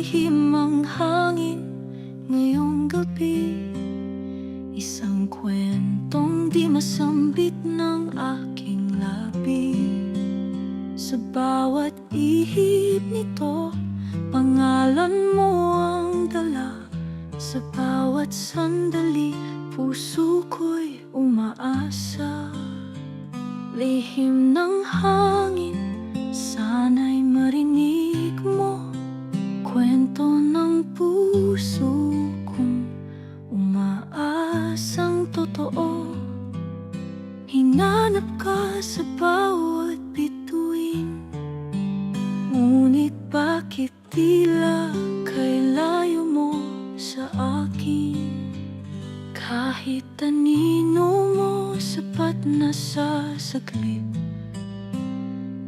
lihim ang hangin ngayong gabi. Isang kwentong di masambit ng aking labi. Sa bawat ihip nito, pangalan mo ang dala. Sa bawat sandali, puso ko'y umaasa. Lihim ng hangin, sana'y marinig mo. Kwento ng puso kong umaasang totoo. Hinanap ka sa bawat bituin, ngunit bakit tila kay layo mo sa akin? Kahit anino mo, sapat na sa saglit.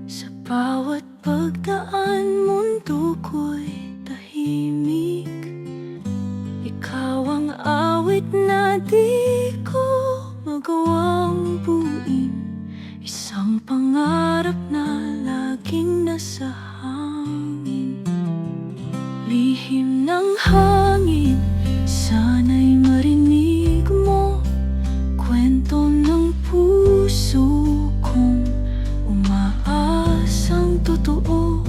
Sa bawat pagdaan, mundo ko'y tahimik. Ikaw ang awit na di ko magawang buuin. Isang pangarap na laging nasa hangin. Lihim ng hangin, sana'y marinig mo. Kwento ng puso kong umaasang totoo.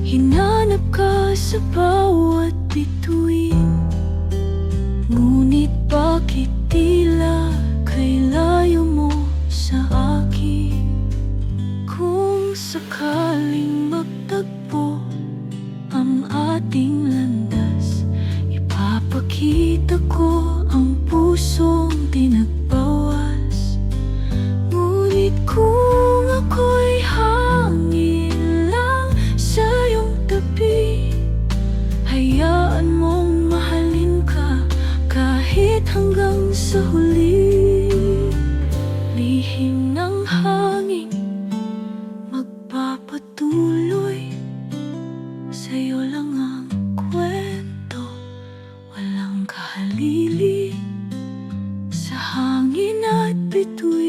Hinanap ka sa bawat bituin, ngunit bakit tila kay layo mo sa akin? Kung sakaling magtagpo ang ating landas, ipapakita ko ang pusong di nagbawas. Ngunit kung ako'y hangin lang sa iyong tabi, hayaan mong mahalin ka kahit hanggang sa huli. Lihim ng hangin, magpapatuloy. Sa'yo lang ang kwento, walang kahalili. Sa hangin at bituin,